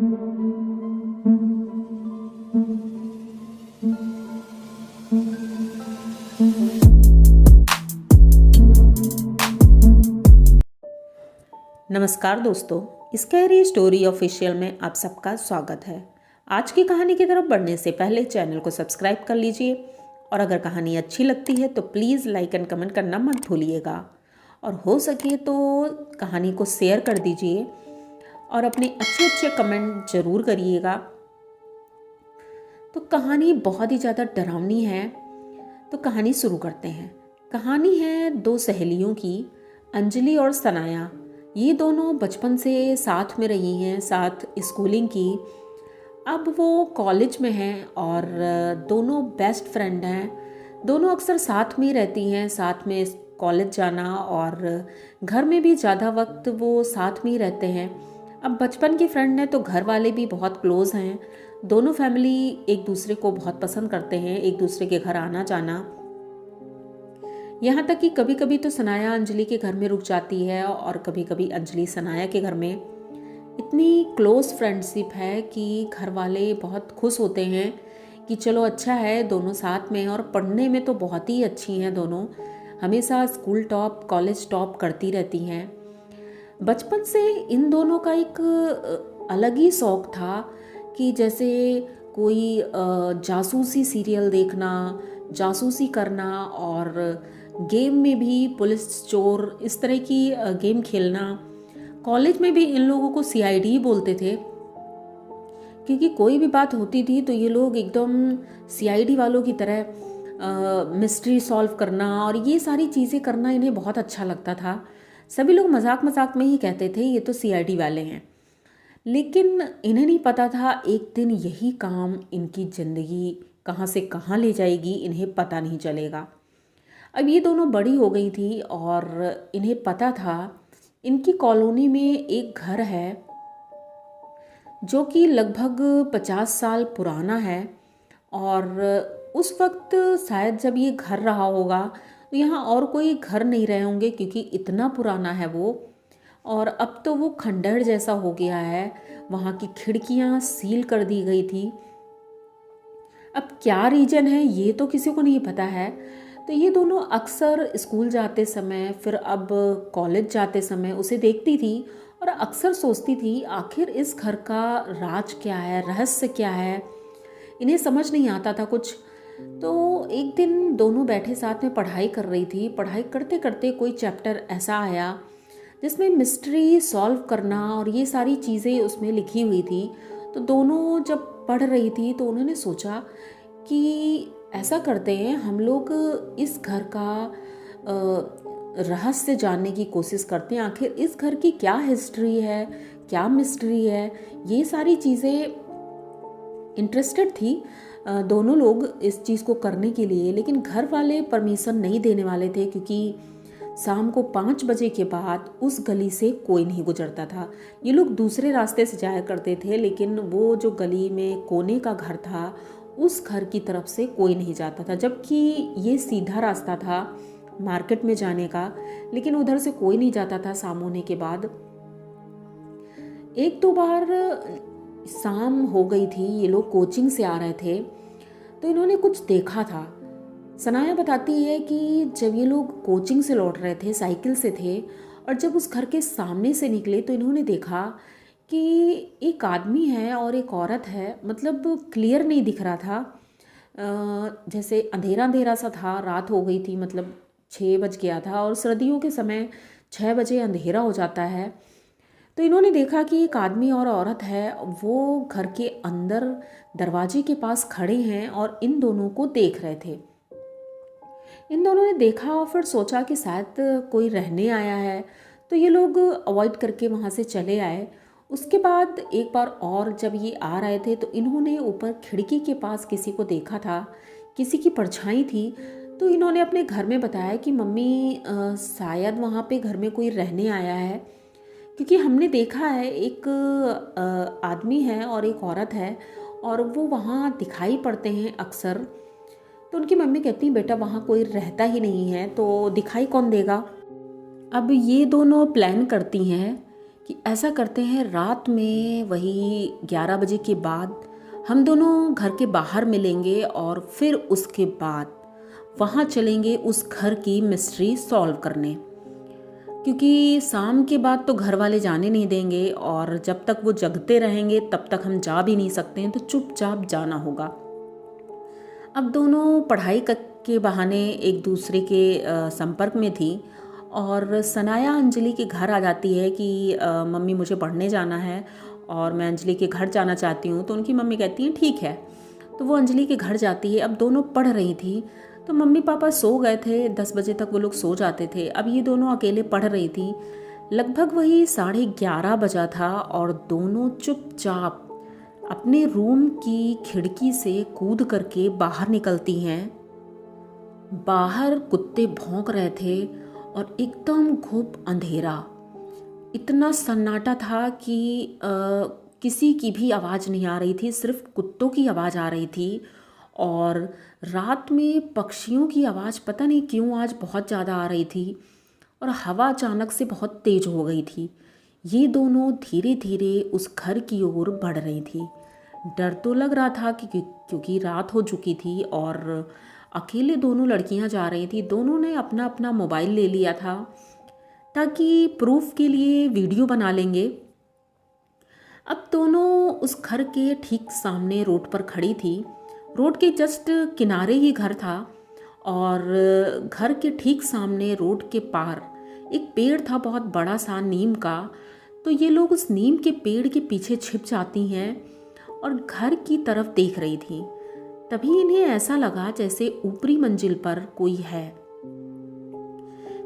नमस्कार दोस्तों, scary story official में आप सबका स्वागत है। आज की कहानी की तरफ बढ़ने से पहले चैनल को सब्सक्राइब कर लीजिए और अगर कहानी अच्छी लगती है तो प्लीज़ लाइक एंड कमेंट करना मत भूलिएगा और हो सके तो कहानी को शेयर कर दीजिए और अपने अच्छे अच्छे कमेंट ज़रूर करिएगा। तो कहानी बहुत ही ज़्यादा डरावनी है, तो कहानी शुरू करते हैं। कहानी है दो सहेलियों की, अंजलि और सनाया। ये दोनों बचपन से साथ में रही हैं, साथ स्कूलिंग की। अब वो कॉलेज में हैं और दोनों बेस्ट फ्रेंड हैं। दोनों अक्सर साथ में ही रहती हैं, साथ में कॉलेज जाना और घर में भी ज़्यादा वक्त वो साथ में ही रहते हैं। अब बचपन की फ्रेंड हैं तो घर वाले भी बहुत क्लोज़ हैं। दोनों फैमिली एक दूसरे को बहुत पसंद करते हैं, एक दूसरे के घर आना जाना। यहाँ तक कि कभी कभी तो सनाया अंजलि के घर में रुक जाती है और कभी कभी अंजलि सनाया के घर में। इतनी क्लोज फ्रेंडशिप है कि घर वाले बहुत खुश होते हैं कि चलो अच्छा है दोनों साथ में हैं। और पढ़ने में तो बहुत ही अच्छी हैं दोनों, हमेशा स्कूल टॉप कॉलेज टॉप करती रहती हैं। बचपन से इन दोनों का एक अलग ही शौक था कि जैसे कोई जासूसी सीरियल देखना, जासूसी करना और गेम में भी पुलिस चोर इस तरह की गेम खेलना। कॉलेज में भी इन लोगों को सीआईडी बोलते थे क्योंकि कोई भी बात होती थी तो ये लोग एकदम सीआईडी वालों की तरह मिस्ट्री सॉल्व करना और ये सारी चीज़ें करना इन्हें बहुत अच्छा लगता था। सभी लोग मजाक मजाक में ही कहते थे ये तो सीआईडी वाले हैं, लेकिन इन्हें नहीं पता था एक दिन यही काम इनकी ज़िंदगी कहाँ से कहाँ ले जाएगी, इन्हें पता नहीं चलेगा। अब ये दोनों बड़ी हो गई थी और इन्हें पता था इनकी कॉलोनी में एक घर है जो कि लगभग 50 साल पुराना है। और उस वक्त शायद जब ये घर रहा होगा तो यहाँ और कोई घर नहीं रहे होंगे क्योंकि इतना पुराना है वो। और अब तो वो खंडहर जैसा हो गया है, वहाँ की खिड़कियाँ सील कर दी गई थी। अब क्या रीजन है ये तो किसी को नहीं पता है। तो ये दोनों अक्सर स्कूल जाते समय फिर अब कॉलेज जाते समय उसे देखती थी और अक्सर सोचती थी आखिर इस घर का राज क्या है, रहस्य क्या है। इन्हें समझ नहीं आता था कुछ। तो एक दिन दोनों बैठे साथ में पढ़ाई कर रही थी। पढ़ाई करते करते कोई चैप्टर ऐसा आया जिसमें मिस्ट्री सॉल्व करना और ये सारी चीज़ें उसमें लिखी हुई थी। तो दोनों जब पढ़ रही थी तो उन्होंने सोचा कि ऐसा करते हैं हम लोग इस घर का रहस्य जानने की कोशिश करते हैं, आखिर इस घर की क्या हिस्ट्री है, क्या मिस्ट्री है। ये सारी चीज़ें इंटरेस्टेड थी दोनों लोग इस चीज़ को करने के लिए, लेकिन घर वाले परमिशन नहीं देने वाले थे क्योंकि शाम को 5 बजे के बाद उस गली से कोई नहीं गुजरता था। ये लोग दूसरे रास्ते से जाया करते थे, लेकिन वो जो गली में कोने का घर था उस घर की तरफ से कोई नहीं जाता था, जबकि ये सीधा रास्ता था मार्केट में जाने का, लेकिन उधर से कोई नहीं जाता था शाम होने के बाद। एक दो बार शाम हो गई थी, ये लोग कोचिंग से आ रहे थे तो इन्होंने कुछ देखा था। सनाया बताती है कि जब ये लोग कोचिंग से लौट रहे थे, साइकिल से थे, और जब उस घर के सामने से निकले तो इन्होंने देखा कि एक आदमी है और एक औरत है। मतलब क्लियर नहीं दिख रहा था, जैसे अंधेरा अंधेरा सा था, रात हो गई थी, मतलब 6 बज गया था और सर्दियों के समय 6 बजे अंधेरा हो जाता है। तो इन्होंने देखा कि एक आदमी और औरत है, वो घर के अंदर दरवाजे के पास खड़े हैं और इन दोनों को देख रहे थे। इन दोनों ने देखा और फिर सोचा कि शायद कोई रहने आया है, तो ये लोग अवॉइड करके वहाँ से चले आए। उसके बाद एक बार और जब ये आ रहे थे तो इन्होंने ऊपर खिड़की के पास किसी को देखा था, किसी की परछाई थी। तो इन्होंने अपने घर में बताया कि मम्मी शायद वहाँ पे घर में कोई रहने आया है, क्योंकि हमने देखा है एक आदमी है और एक औरत है और वो वहाँ दिखाई पड़ते हैं अक्सर। तो उनकी मम्मी कहती है बेटा वहाँ कोई रहता ही नहीं है तो दिखाई कौन देगा। अब ये दोनों प्लान करती हैं कि ऐसा करते हैं, रात में वही 11 बजे के बाद हम दोनों घर के बाहर मिलेंगे और फिर उसके बाद वहाँ चलेंगे उस घर की मिस्ट्री सॉल्व करने, क्योंकि शाम के बाद तो घर वाले जाने नहीं देंगे और जब तक वो जगते रहेंगे तब तक हम जा भी नहीं सकते हैं, तो चुपचाप जाना होगा। अब दोनों पढ़ाई के बहाने एक दूसरे के संपर्क में थी और सनाया अंजलि के घर आ जाती है कि मम्मी मुझे पढ़ने जाना है और मैं अंजलि के घर जाना चाहती हूँ। तो उनकी मम्मी कहती हैं ठीक है, तो वो अंजलि के घर जाती है। अब दोनों पढ़ रही थी, तो मम्मी पापा सो गए थे, 10 बजे तक वो लोग सो जाते थे। अब ये दोनों अकेले पढ़ रही थी। लगभग वही 11:30 बजा था और दोनों चुपचाप अपने रूम की खिड़की से कूद करके बाहर निकलती हैं। बाहर कुत्ते भौंक रहे थे और एकदम खूब अंधेरा, इतना सन्नाटा था कि किसी की भी आवाज़ नहीं आ रही थी, सिर्फ कुत्तों की आवाज़ आ रही थी। और रात में पक्षियों की आवाज़ पता नहीं क्यों आज बहुत ज़्यादा आ रही थी और हवा अचानक से बहुत तेज हो गई थी। ये दोनों धीरे धीरे उस घर की ओर बढ़ रही थी। डर तो लग रहा था क्योंकि रात हो चुकी थी और अकेले दोनों लड़कियां जा रही थी। दोनों ने अपना अपना मोबाइल ले लिया था ताकि प्रूफ के लिए वीडियो बना लेंगे। अब दोनों उस घर के ठीक सामने रोड पर खड़ी थी। रोड के जस्ट किनारे ही घर था और घर के ठीक सामने रोड के पार एक पेड़ था, बहुत बड़ा सा नीम का। तो ये लोग उस नीम के पेड़ के पीछे छिप जाती हैं और घर की तरफ देख रही थी। तभी इन्हें ऐसा लगा जैसे ऊपरी मंजिल पर कोई है।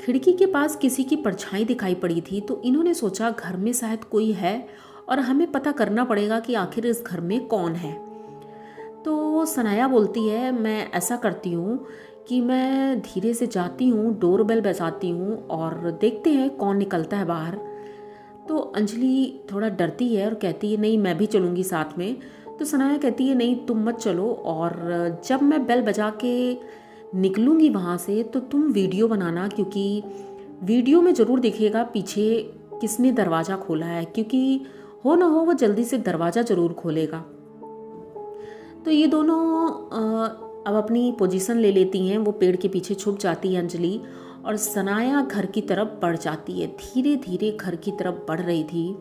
खिड़की के पास किसी की परछाई दिखाई पड़ी थी, तो इन्होंने सोचा घर में शायद कोई है और हमें पता करना पड़ेगा कि आखिर इस घर में कौन है। तो सनाया बोलती है मैं ऐसा करती हूँ कि मैं धीरे से जाती हूँ, डोरबेल बजाती हूँ और देखते हैं कौन निकलता है बाहर। तो अंजलि थोड़ा डरती है और कहती है नहीं मैं भी चलूँगी साथ में। तो सनाया कहती है नहीं तुम मत चलो, और जब मैं बेल बजा के निकलूँगी वहाँ से तो तुम वीडियो बनाना, क्योंकि वीडियो में ज़रूर दिखेगा पीछे किसने दरवाज़ा खोला है, क्योंकि हो ना हो वो जल्दी से दरवाज़ा ज़रूर खोलेगा। तो ये दोनों अब अपनी पोजीशन ले लेती हैं। वो पेड़ के पीछे छुप जाती है अंजलि और सनाया घर की तरफ बढ़ जाती है। धीरे धीरे घर की तरफ बढ़ रही थी।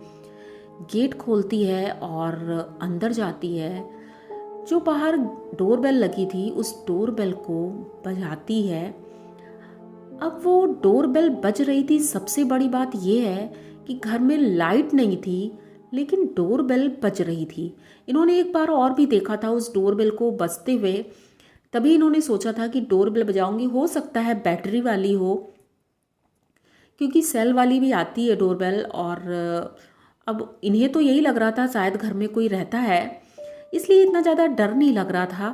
गेट खोलती है और अंदर जाती है। जो बाहर डोरबेल लगी थी उस डोरबेल को बजाती है। अब वो डोरबेल बज रही थी। सबसे बड़ी बात यह है कि घर में लाइट नहीं थी लेकिन डोरबेल बज रही थी। इन्होंने एक बार और भी देखा था उस डोरबेल को बजते हुए, तभी इन्होंने सोचा था कि डोरबेल बजाऊंगी, हो सकता है बैटरी वाली हो, क्योंकि सेल वाली भी आती है डोरबेल। और अब इन्हें तो यही लग रहा था शायद घर में कोई रहता है, इसलिए इतना ज़्यादा डर नहीं लग रहा था।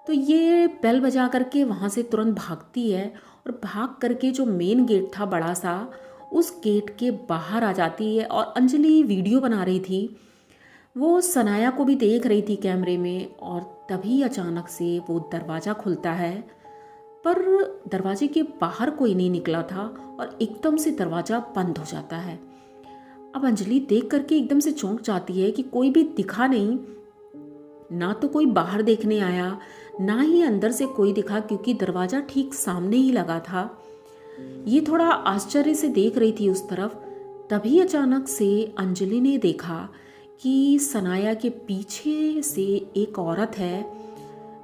तो ये बेल बजा करके वहाँ से तुरंत भागती है और भाग करके जो मेन गेट था बड़ा सा, उस गेट के बाहर आ जाती है। और अंजलि वीडियो बना रही थी, वो सनाया को भी देख रही थी कैमरे में। और तभी अचानक से वो दरवाज़ा खुलता है, पर दरवाजे के बाहर कोई नहीं निकला था और एकदम से दरवाज़ा बंद हो जाता है। अब अंजलि देख करके एकदम से चौंक जाती है कि कोई भी दिखा नहीं, ना तो कोई बाहर देखने आया ना ही अंदर से कोई दिखा, क्योंकि दरवाज़ा ठीक सामने ही लगा था। ये थोड़ा आश्चर्य से देख रही थी उस तरफ। तभी अचानक से अंजलि ने देखा कि सनाया के पीछे से एक औरत है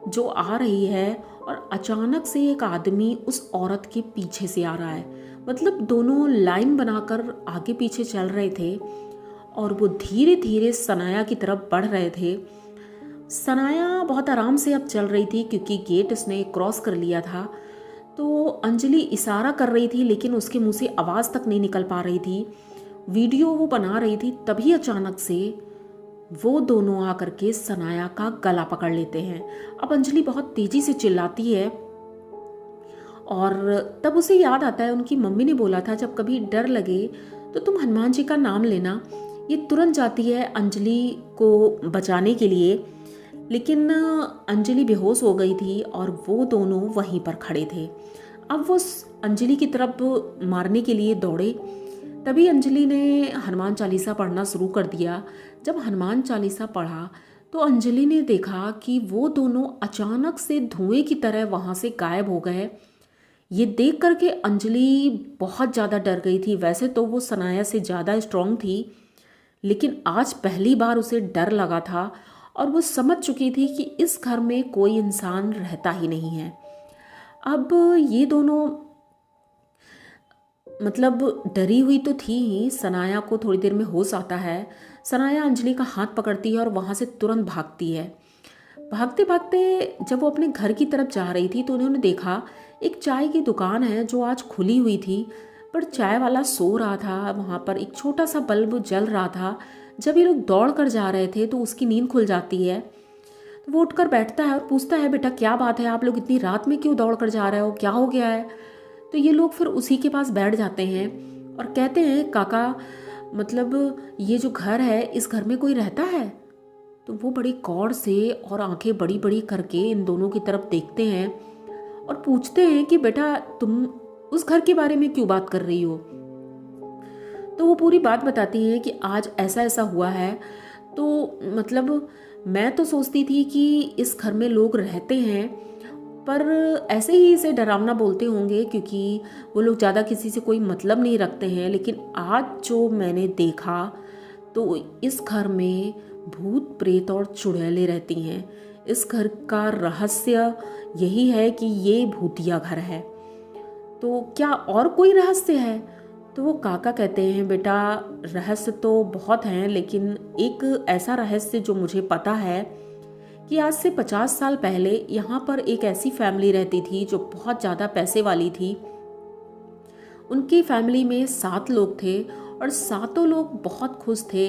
जो आ रही है और अचानक से एक आदमी उस औरत के पीछे से आ रहा है। मतलब दोनों लाइन बनाकर आगे पीछे चल रहे थे और वो धीरे धीरे सनाया की तरफ बढ़ रहे थे। सनाया बहुत आराम से अब चल रही थी क्योंकि गेट उसने क्रॉस कर लिया था। तो अंजलि इशारा कर रही थी लेकिन उसके मुंह से आवाज़ तक नहीं निकल पा रही थी। वीडियो वो बना रही थी। तभी अचानक से वो दोनों आकर के सनाया का गला पकड़ लेते हैं। अब अंजलि बहुत तेजी से चिल्लाती है और तब उसे याद आता है उनकी मम्मी ने बोला था जब कभी डर लगे तो तुम हनुमान जी का नाम लेना। ये तुरंत जाती है अंजलि को बचाने के लिए, लेकिन अंजलि बेहोश हो गई थी और वो दोनों वहीं पर खड़े थे। अब वो अंजलि की तरफ मारने के लिए दौड़े, तभी अंजलि ने हनुमान चालीसा पढ़ना शुरू कर दिया। जब हनुमान चालीसा पढ़ा तो अंजलि ने देखा कि वो दोनों अचानक से धुएं की तरह वहाँ से गायब हो गए। ये देख करके अंजलि बहुत ज़्यादा डर गई थी। वैसे तो वो सनाया से ज़्यादा स्ट्रांग थी, लेकिन आज पहली बार उसे डर लगा था और वो समझ चुकी थी कि इस घर में कोई इंसान रहता ही नहीं है। अब ये दोनों मतलब डरी हुई तो थी ही। सनाया को थोड़ी देर में होश आता है। सनाया अंजलि का हाथ पकड़ती है और वहाँ से तुरंत भागती है। भागते भागते जब वो अपने घर की तरफ जा रही थी तो उन्होंने देखा एक चाय की दुकान है जो आज खुली हुई थी, पर चाय वाला सो रहा था। वहाँ पर एक छोटा सा बल्ब जल रहा था। जब ये लोग दौड़ कर जा रहे थे तो उसकी नींद खुल जाती है। तो वो उठकर बैठता है और पूछता है, बेटा क्या बात है, आप लोग इतनी रात में क्यों दौड़ कर जा रहे हो, क्या हो गया है? तो ये लोग फिर उसी के पास बैठ जाते हैं और कहते हैं, काका मतलब ये जो घर है, इस घर में कोई रहता है? तो वो बड़ी गौर से और आंखें बड़ी बड़ी करके इन दोनों की तरफ देखते हैं और पूछते हैं कि बेटा तुम उस घर के बारे में क्यों बात कर रही हो? तो वो पूरी बात बताती हैं कि आज ऐसा ऐसा हुआ है। तो मतलब मैं तो सोचती थी कि इस घर में लोग रहते हैं, पर ऐसे ही इसे डरावना बोलते होंगे क्योंकि वो लोग ज़्यादा किसी से कोई मतलब नहीं रखते हैं। लेकिन आज जो मैंने देखा तो इस घर में भूत प्रेत और चुड़ैलें रहती हैं। इस घर का रहस्य यही है कि ये भूतिया घर है। तो क्या और कोई रहस्य है? तो वो काका कहते हैं, बेटा रहस्य तो बहुत हैं, लेकिन एक ऐसा रहस्य जो मुझे पता है कि आज से 50 साल पहले यहाँ पर एक ऐसी फैमिली रहती थी जो बहुत ज़्यादा पैसे वाली थी। उनकी फैमिली में 7 लोग थे और सातों लोग बहुत खुश थे,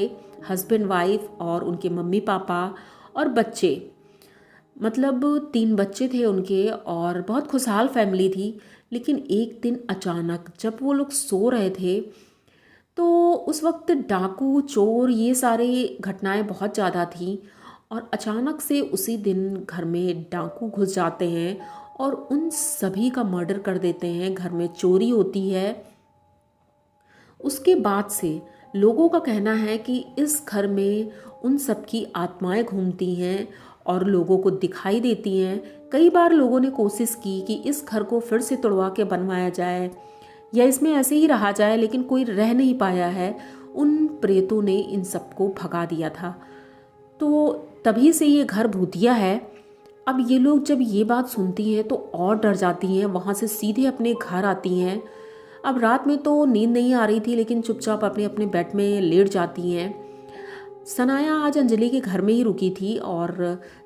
हस्बैंड वाइफ और उनके मम्मी पापा और बच्चे। मतलब 3 बच्चे थे उनके और बहुत खुशहाल फैमिली थी। लेकिन एक दिन अचानक जब वो लोग सो रहे थे तो उस वक्त डाकू चोर ये सारे घटनाएं बहुत ज़्यादा थीं और अचानक से उसी दिन घर में डाकू घुस जाते हैं और उन सभी का मर्डर कर देते हैं। घर में चोरी होती है। उसके बाद से लोगों का कहना है कि इस घर में उन सब की आत्माएं घूमती हैं और लोगों को दिखाई देती हैं। कई बार लोगों ने कोशिश की कि इस घर को फिर से तोड़वा के बनवाया जाए या इसमें ऐसे ही रहा जाए, लेकिन कोई रह नहीं पाया है। उन प्रेतों ने इन सबको भगा दिया था। तो तभी से ये घर भूतिया है। अब ये लोग जब ये बात सुनती हैं तो और डर जाती हैं, वहाँ से सीधे अपने घर आती हैं। अब रात में तो नींद नहीं आ रही थी, लेकिन चुपचाप अपने अपने बेड में लेट जाती हैं। सनाया आज अंजलि के घर में ही रुकी थी और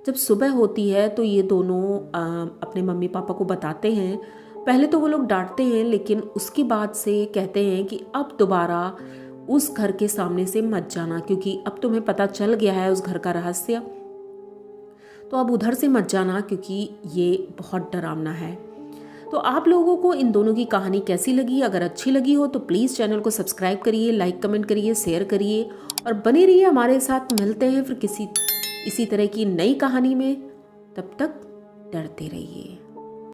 जब सुबह होती है तो ये दोनों अपने मम्मी पापा को बताते हैं। पहले तो वो लोग डांटते हैं, लेकिन उसके बाद से कहते हैं कि अब दोबारा उस घर के सामने से मत जाना, क्योंकि अब तुम्हें पता चल गया है उस घर का रहस्य। तो अब उधर से मत जाना क्योंकि ये बहुत डरावना है। तो आप लोगों को इन दोनों की कहानी कैसी लगी? अगर अच्छी लगी हो तो प्लीज़ चैनल को सब्सक्राइब करिए, लाइक कमेंट करिए, शेयर करिए और बने रहिए हमारे साथ। मिलते हैं फिर इसी तरह की नई कहानी में। तब तक डरते रहिए।